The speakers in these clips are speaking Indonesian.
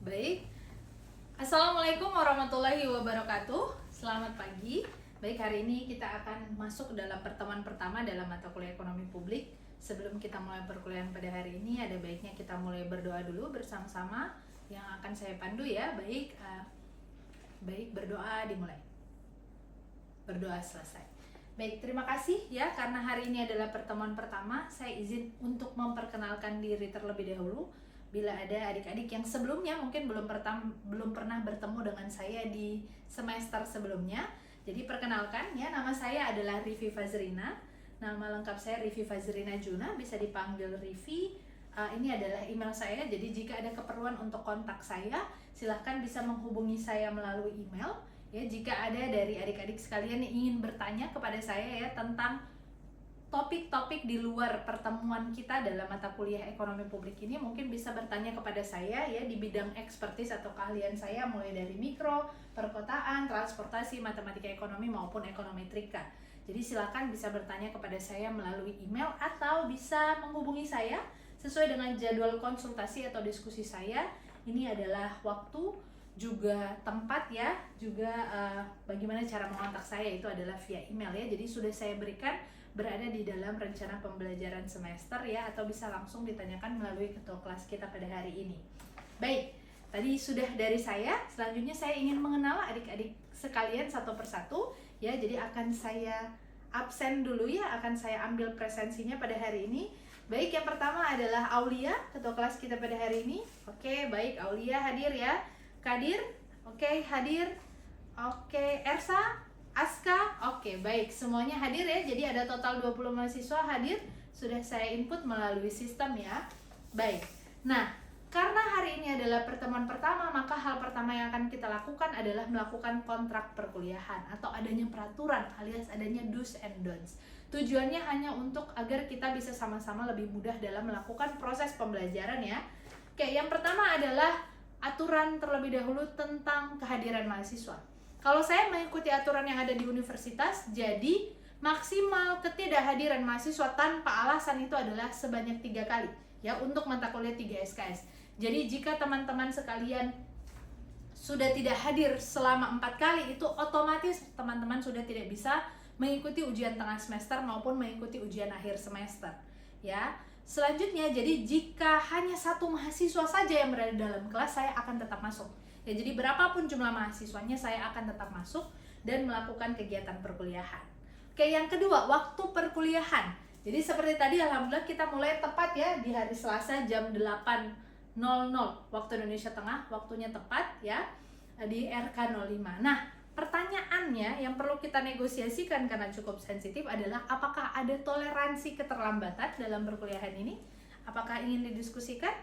Baik, Assalamualaikum warahmatullahi wabarakatuh. Selamat pagi. Baik, hari ini kita akan masuk dalam pertemuan pertama dalam mata kuliah ekonomi publik. Sebelum kita mulai perkuliahan pada hari ini, ada baiknya kita mulai berdoa dulu bersama-sama yang akan saya pandu ya. Baik, berdoa dimulai. Berdoa selesai. Baik, terima kasih ya, karena hari ini adalah pertemuan pertama. Saya izin untuk memperkenalkan diri terlebih dahulu. Bila ada adik-adik yang sebelumnya mungkin belum pernah bertemu dengan saya di semester sebelumnya. Jadi perkenalkan ya, nama saya adalah Rivi Fazrina. Nama lengkap saya Rivi Fazrina Juna, bisa dipanggil Rivi. Ini adalah email saya, jadi jika ada keperluan untuk kontak saya, silahkan bisa menghubungi saya melalui email. Ya, jika ada dari adik-adik sekalian yang ingin bertanya kepada saya ya tentang topik-topik di luar pertemuan kita dalam mata kuliah ekonomi publik ini, mungkin bisa bertanya kepada saya ya di bidang ekspertis atau keahlian saya, mulai dari mikro, perkotaan, transportasi, matematika ekonomi maupun ekonometrika. Jadi silakan bisa bertanya kepada saya melalui email atau bisa menghubungi saya sesuai dengan jadwal konsultasi atau diskusi saya. Ini adalah waktu juga tempat ya, juga bagaimana cara mengontak saya itu adalah via email ya. Jadi sudah saya berikan berada di dalam rencana pembelajaran semester ya, atau bisa langsung ditanyakan melalui ketua kelas kita pada hari ini. Baik, tadi sudah dari saya. Selanjutnya saya ingin mengenal adik-adik sekalian satu persatu ya. Jadi akan saya absen dulu ya, akan saya ambil presensinya pada hari ini. Baik, yang pertama adalah Aulia, ketua kelas kita pada hari ini. Oke, baik, Aulia hadir ya. Kadir, oke, hadir. Oke, Ersa, Aska, oke, baik, semuanya hadir ya. Jadi ada total 20 mahasiswa hadir. Sudah saya input melalui sistem ya. Baik, nah karena hari ini adalah pertemuan pertama, maka hal pertama yang akan kita lakukan adalah melakukan kontrak perkuliahan atau adanya peraturan alias adanya do's and don'ts. Tujuannya hanya untuk agar kita bisa sama-sama lebih mudah dalam melakukan proses pembelajaran ya. Oke, yang pertama adalah aturan terlebih dahulu tentang kehadiran mahasiswa. Kalau saya mengikuti aturan yang ada di universitas, jadi maksimal ketidakhadiran mahasiswa tanpa alasan itu adalah sebanyak 3 kali ya, untuk mata kuliah 3 SKS. Jadi jika teman-teman sekalian sudah tidak hadir selama 4 kali, itu otomatis teman-teman sudah tidak bisa mengikuti ujian tengah semester maupun mengikuti ujian akhir semester ya. Selanjutnya, jadi jika hanya 1 mahasiswa saja yang berada dalam kelas, saya akan tetap masuk. Ya, jadi berapapun jumlah mahasiswanya, saya akan tetap masuk dan melakukan kegiatan perkuliahan. Oke, yang kedua, waktu perkuliahan. Jadi seperti tadi, alhamdulillah kita mulai tepat ya di hari Selasa jam 8.00 waktu Indonesia Tengah, waktunya tepat ya di RK 05. Nah, pertanyaannya yang perlu kita negosiasikan karena cukup sensitif adalah apakah ada toleransi keterlambatan dalam perkuliahan ini? Apakah ingin didiskusikan?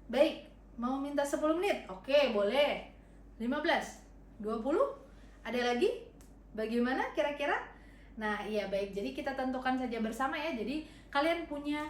Baik, mau minta 10 menit? Oke, boleh. 15, 20? Ada lagi? Bagaimana kira-kira? Nah, iya baik. Jadi kita tentukan saja bersama ya. Jadi kalian punya,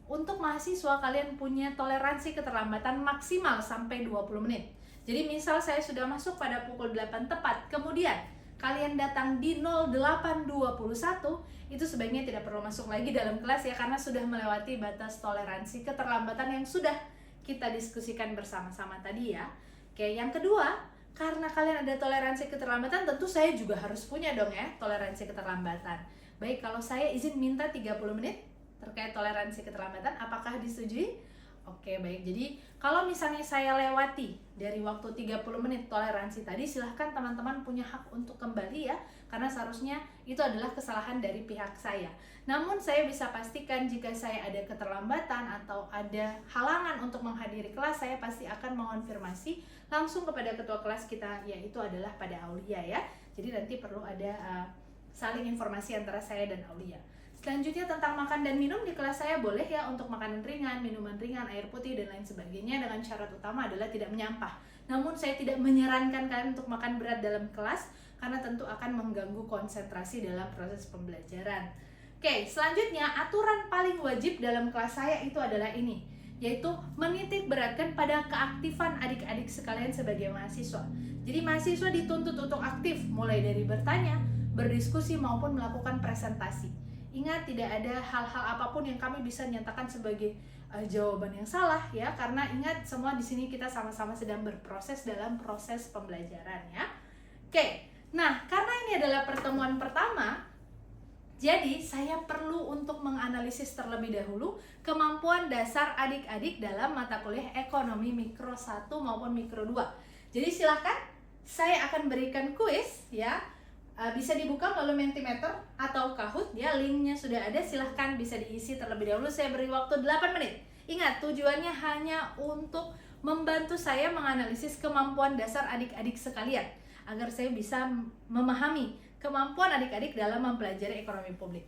untuk mahasiswa kalian punya toleransi keterlambatan maksimal sampai 20 menit. Jadi misal saya sudah masuk pada pukul 8 tepat, kemudian kalian datang di 08.21, itu sebaiknya tidak perlu masuk lagi dalam kelas ya, karena sudah melewati batas toleransi keterlambatan yang sudah kita diskusikan bersama-sama tadi ya. Oke, yang kedua, karena kalian ada toleransi keterlambatan, tentu saya juga harus punya dong ya toleransi keterlambatan. Baik, kalau saya izin minta 30 menit terkait toleransi keterlambatan, apakah disetujui? Oke, baik. Jadi kalau misalnya saya lewati dari waktu 30 menit toleransi tadi, silahkan teman-teman punya hak untuk kembali ya, karena seharusnya itu adalah kesalahan dari pihak saya. Namun saya bisa pastikan jika saya ada keterlambatan atau ada halangan untuk menghadiri kelas, saya pasti akan mengonfirmasi langsung kepada ketua kelas kita, yaitu adalah pada Aulia ya. Jadi nanti perlu ada saling informasi antara saya dan Aulia. Selanjutnya tentang makan dan minum di kelas saya boleh ya untuk makanan ringan, minuman ringan, air putih dan lain sebagainya, dengan syarat utama adalah tidak menyampah. Namun saya tidak menyarankan kalian untuk makan berat dalam kelas karena tentu akan mengganggu konsentrasi dalam proses pembelajaran. Oke, selanjutnya aturan paling wajib dalam kelas saya itu adalah ini, yaitu menitik beratkan pada keaktifan adik-adik sekalian sebagai mahasiswa. Jadi mahasiswa dituntut untuk aktif mulai dari bertanya, berdiskusi maupun melakukan presentasi. Ingat, tidak ada hal-hal apapun yang kami bisa nyatakan sebagai jawaban yang salah ya, karena ingat semua di sini kita sama-sama sedang berproses dalam proses pembelajaran ya. Oke, nah karena ini adalah pertemuan pertama, jadi saya perlu untuk menganalisis terlebih dahulu kemampuan dasar adik-adik dalam mata kuliah ekonomi mikro 1 maupun mikro 2. Jadi silahkan, saya akan berikan kuis ya. Bisa dibuka melalui Mentimeter atau Kahoot ya, linknya sudah ada, silahkan bisa diisi terlebih dahulu. Saya beri waktu 8 menit. Ingat, tujuannya hanya untuk membantu saya menganalisis kemampuan dasar adik-adik sekalian, agar saya bisa memahami kemampuan adik-adik dalam mempelajari ekonomi publik.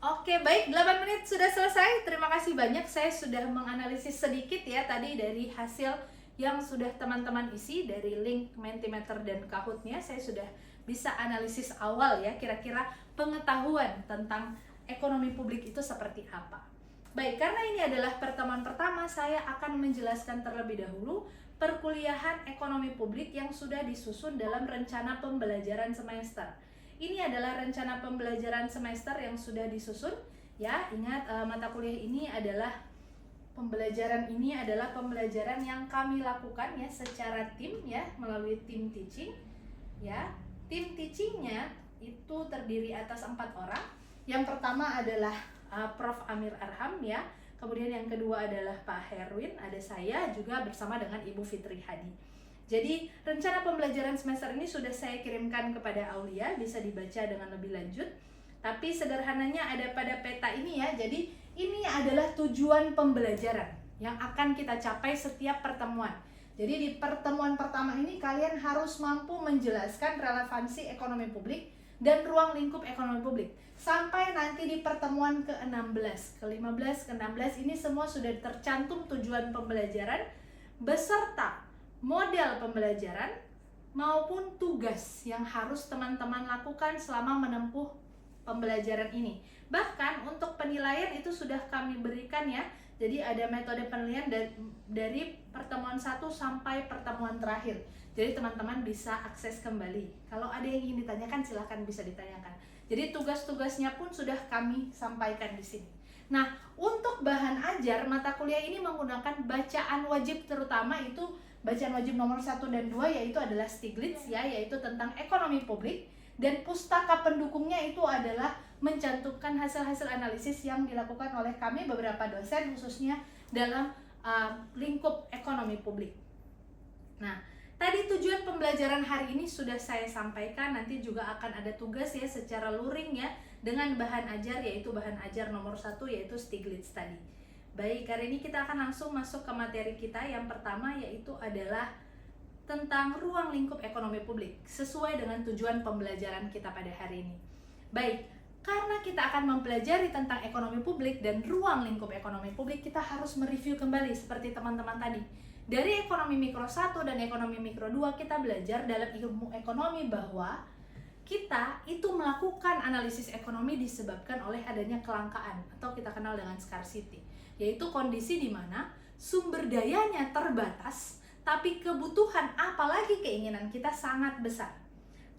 Oke, baik, 8 menit sudah selesai. Terima kasih banyak, saya sudah menganalisis sedikit ya tadi dari hasil yang sudah teman-teman isi dari link Mentimeter dan Kahoot-nya. Saya sudah bisa analisis awal ya, kira-kira pengetahuan tentang ekonomi publik itu seperti apa. Baik, karena ini adalah pertemuan pertama, saya akan menjelaskan terlebih dahulu perkuliahan ekonomi publik yang sudah disusun dalam rencana pembelajaran semester. Ini adalah rencana pembelajaran semester yang sudah disusun ya. Ingat, mata kuliah ini adalah pembelajaran yang kami lakukan ya secara tim ya, melalui tim teaching ya. Tim teachingnya itu terdiri atas 4 orang. Yang pertama adalah Prof. Amir Arham ya. Kemudian yang kedua adalah Pak Herwin, ada saya juga bersama dengan Ibu Fitri Hadi. Jadi rencana pembelajaran semester ini sudah saya kirimkan kepada Aulia, bisa dibaca dengan lebih lanjut. Tapi sederhananya ada pada peta ini ya. Jadi ini adalah tujuan pembelajaran yang akan kita capai setiap pertemuan. Jadi di pertemuan pertama ini kalian harus mampu menjelaskan relevansi ekonomi publik dan ruang lingkup ekonomi publik. Sampai nanti di pertemuan ke-16, ke-15, ke-16 ini semua sudah tercantum tujuan pembelajaran beserta model pembelajaran maupun tugas yang harus teman-teman lakukan selama menempuh pembelajaran ini. Bahkan untuk penilaian itu sudah kami berikan ya. Jadi ada metode penilaian dari pertemuan 1 sampai pertemuan terakhir. Jadi teman-teman bisa akses kembali. Kalau ada yang ingin ditanyakan silahkan bisa ditanyakan. Jadi tugas-tugasnya pun sudah kami sampaikan di sini. Nah, untuk bahan ajar mata kuliah ini menggunakan bacaan wajib, terutama itu bacaan wajib nomor 1 dan 2 yaitu adalah Stiglitz ya, yaitu tentang ekonomi publik, dan pustaka pendukungnya itu adalah mencantumkan hasil-hasil analisis yang dilakukan oleh kami beberapa dosen khususnya dalam lingkup ekonomi publik. Nah, tadi tujuan pembelajaran hari ini sudah saya sampaikan, nanti juga akan ada tugas ya secara luring ya dengan bahan ajar, yaitu bahan ajar nomor 1 yaitu Stiglitz tadi. Baik, hari ini kita akan langsung masuk ke materi kita. Yang pertama yaitu adalah tentang ruang lingkup ekonomi publik sesuai dengan tujuan pembelajaran kita pada hari ini. Baik, karena kita akan mempelajari tentang ekonomi publik dan ruang lingkup ekonomi publik, kita harus mereview kembali seperti teman-teman tadi. Dari ekonomi mikro 1 dan ekonomi mikro 2 kita belajar dalam ilmu ekonomi bahwa kita itu melakukan analisis ekonomi disebabkan oleh adanya kelangkaan atau kita kenal dengan scarcity, yaitu kondisi di mana sumber dayanya terbatas tapi kebutuhan apalagi keinginan kita sangat besar.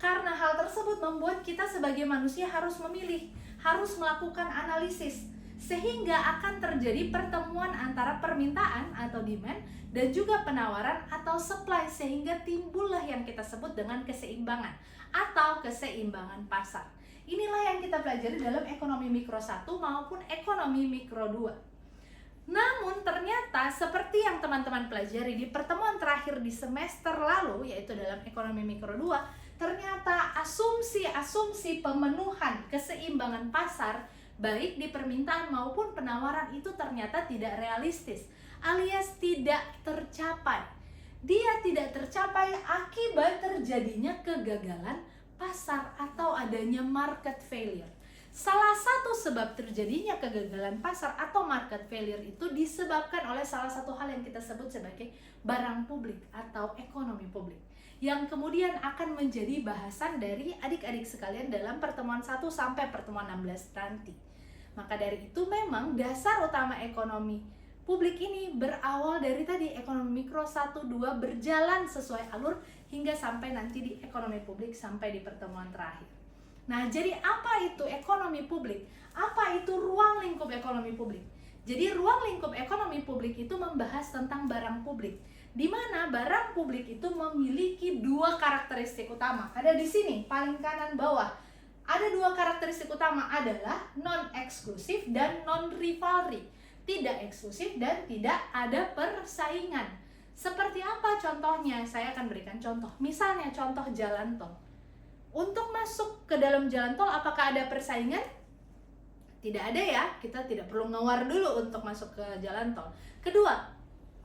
Karena hal tersebut membuat kita sebagai manusia harus memilih, harus melakukan analisis, sehingga akan terjadi pertemuan antara permintaan atau demand dan juga penawaran atau supply, sehingga timbullah yang kita sebut dengan keseimbangan atau keseimbangan pasar. Inilah yang kita pelajari dalam ekonomi mikro 1 maupun ekonomi mikro 2. Namun ternyata seperti yang teman-teman pelajari di pertemuan terakhir di semester lalu, yaitu dalam ekonomi mikro 2, ternyata asumsi-asumsi pemenuhan keseimbangan pasar baik di permintaan maupun penawaran itu ternyata tidak realistis, alias tidak tercapai. Dia tidak tercapai akibat terjadinya kegagalan pasar atau adanya market failure. Salah satu sebab terjadinya kegagalan pasar atau market failure itu disebabkan oleh salah satu hal yang kita sebut sebagai barang publik atau ekonomi publik, yang kemudian akan menjadi bahasan dari adik-adik sekalian dalam pertemuan 1 sampai pertemuan 16 nanti. Maka dari itu memang dasar utama ekonomi publik ini berawal dari tadi ekonomi mikro 1, 2 berjalan sesuai alur hingga sampai nanti di ekonomi publik sampai di pertemuan terakhir. Nah, jadi apa itu ekonomi publik? Apa itu ruang lingkup ekonomi publik? Jadi ruang lingkup ekonomi publik itu membahas tentang barang publik, di mana barang publik itu memiliki dua karakteristik utama. Ada di sini, paling kanan bawah. Ada dua karakteristik utama, adalah non-eksklusif dan non-rivalry. Tidak eksklusif dan tidak ada persaingan. Seperti apa contohnya? Saya akan berikan contoh. Misalnya contoh jalan tol. Untuk masuk ke dalam jalan tol, apakah ada persaingan? Tidak ada ya, kita tidak perlu ngewar dulu untuk masuk ke jalan tol. Kedua,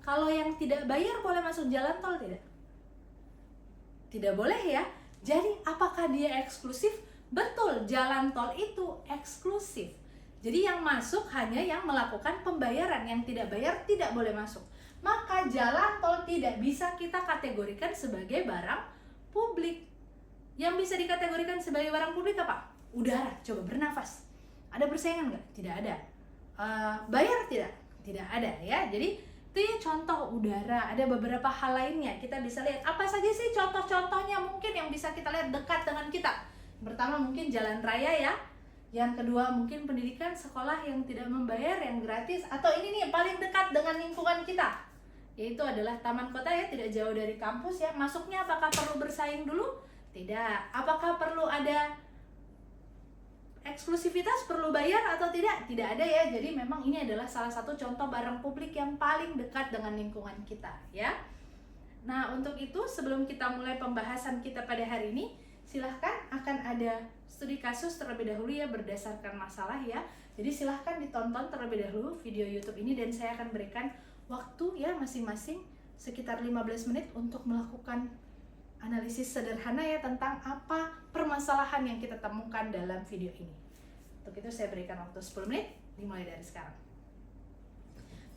kalau yang tidak bayar boleh masuk jalan tol tidak? Tidak boleh ya. Jadi apakah dia eksklusif? Betul, jalan tol itu eksklusif. Jadi yang masuk hanya yang melakukan pembayaran, yang tidak bayar tidak boleh masuk. Maka jalan tol tidak bisa kita kategorikan sebagai barang publik. Yang bisa dikategorikan sebagai barang publik apa? Udara, coba bernafas. Ada persaingan nggak? Tidak ada. Bayar tidak? Tidak ada ya. Jadi itu ya contoh udara. Ada beberapa hal lainnya. Kita bisa lihat apa saja sih contoh-contohnya mungkin yang bisa kita lihat dekat dengan kita. Pertama mungkin jalan raya ya. Yang kedua mungkin pendidikan, sekolah yang tidak membayar, yang gratis. Atau ini nih yang paling dekat dengan lingkungan kita, yaitu adalah taman kota ya, tidak jauh dari kampus ya. Masuknya apakah perlu bersaing dulu? Tidak. Apakah perlu ada eksklusivitas, perlu bayar atau tidak? Tidak ada ya. Jadi memang ini adalah salah satu contoh barang publik yang paling dekat dengan lingkungan kita ya. Nah, untuk itu sebelum kita mulai pembahasan kita pada hari ini, silahkan akan ada studi kasus terlebih dahulu ya, berdasarkan masalah ya. Jadi silahkan ditonton terlebih dahulu video YouTube ini, dan saya akan berikan waktu ya masing-masing sekitar 15 menit untuk melakukan analisis sederhana ya tentang apa permasalahan yang kita temukan dalam video ini. Untuk itu saya berikan waktu 10 menit dimulai dari sekarang.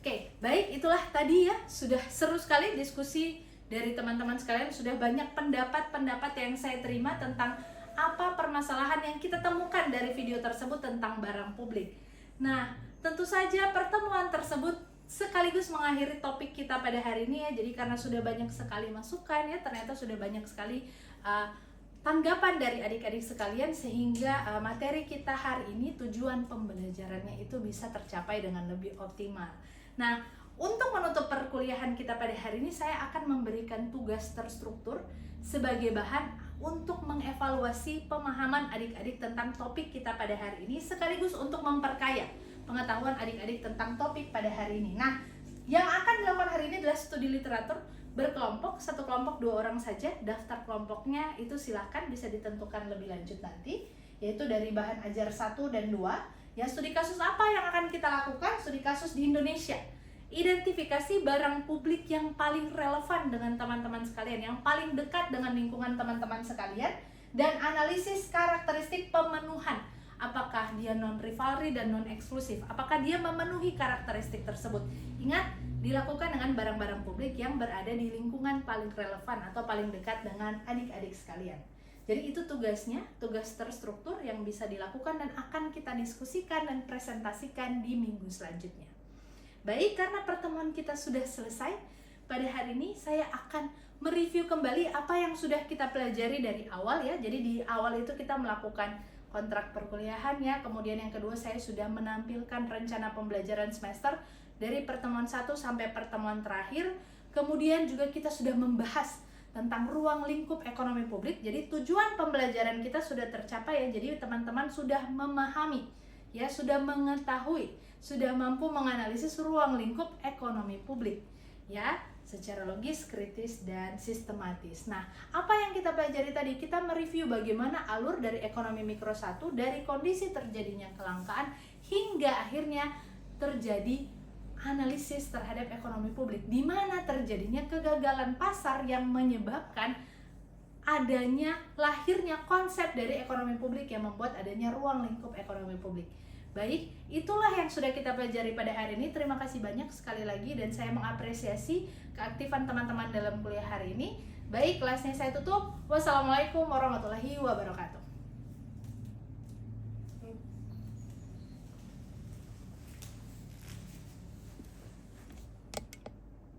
Oke, baik, itulah tadi ya, sudah seru sekali diskusi dari teman-teman sekalian, sudah banyak pendapat-pendapat yang saya terima tentang apa permasalahan yang kita temukan dari video tersebut tentang barang publik. Nah, tentu saja pertemuan tersebut sekaligus mengakhiri topik kita pada hari ini ya. Jadi karena sudah banyak sekali masukan ya, ternyata sudah banyak sekali tanggapan dari adik-adik sekalian, sehingga materi kita hari ini, tujuan pembelajarannya itu bisa tercapai dengan lebih optimal. Nah, untuk menutup perkuliahan kita pada hari ini, saya akan memberikan tugas terstruktur sebagai bahan untuk mengevaluasi pemahaman adik-adik tentang topik kita pada hari ini, sekaligus untuk memperkaya pengetahuan adik-adik tentang topik pada hari ini. Nah, yang akan dilakukan hari ini adalah studi literatur berkelompok, satu kelompok 2 orang saja. Daftar kelompoknya itu silahkan bisa ditentukan lebih lanjut nanti, yaitu dari bahan ajar 1 dan 2. Ya, studi kasus apa yang akan kita lakukan? Studi kasus di Indonesia. Identifikasi barang publik yang paling relevan dengan teman-teman sekalian, yang paling dekat dengan lingkungan teman-teman sekalian, dan analisis karakteristik pemenuhan. Apakah dia non-rivalry dan non-eksklusif? Apakah dia memenuhi karakteristik tersebut? Ingat, dilakukan dengan barang-barang publik yang berada di lingkungan paling relevan atau paling dekat dengan adik-adik sekalian. Jadi itu tugasnya, tugas terstruktur yang bisa dilakukan dan akan kita diskusikan dan presentasikan di minggu selanjutnya. Baik, karena pertemuan kita sudah selesai, pada hari ini saya akan mereview kembali apa yang sudah kita pelajari dari awal ya. Jadi di awal itu kita melakukan kontrak perkuliahan ya, kemudian yang kedua saya sudah menampilkan rencana pembelajaran semester dari pertemuan 1 sampai pertemuan terakhir. Kemudian juga kita sudah membahas tentang ruang lingkup ekonomi publik. Jadi tujuan pembelajaran kita sudah tercapai ya. Jadi teman-teman sudah memahami ya, sudah mengetahui, sudah mampu menganalisis ruang lingkup ekonomi publik ya, secara logis, kritis, dan sistematis. Nah, apa yang kita pelajari tadi? Kita mereview bagaimana alur dari ekonomi mikro 1, dari kondisi terjadinya kelangkaan hingga akhirnya terjadi analisis terhadap ekonomi publik, di mana terjadinya kegagalan pasar yang menyebabkan adanya lahirnya konsep dari ekonomi publik yang membuat adanya ruang lingkup ekonomi publik. Baik, itulah yang sudah kita pelajari pada hari ini. Terima kasih banyak sekali lagi, dan saya mengapresiasi keaktifan teman-teman dalam kuliah hari ini. Baik, kelasnya saya tutup. Wassalamualaikum warahmatullahi wabarakatuh.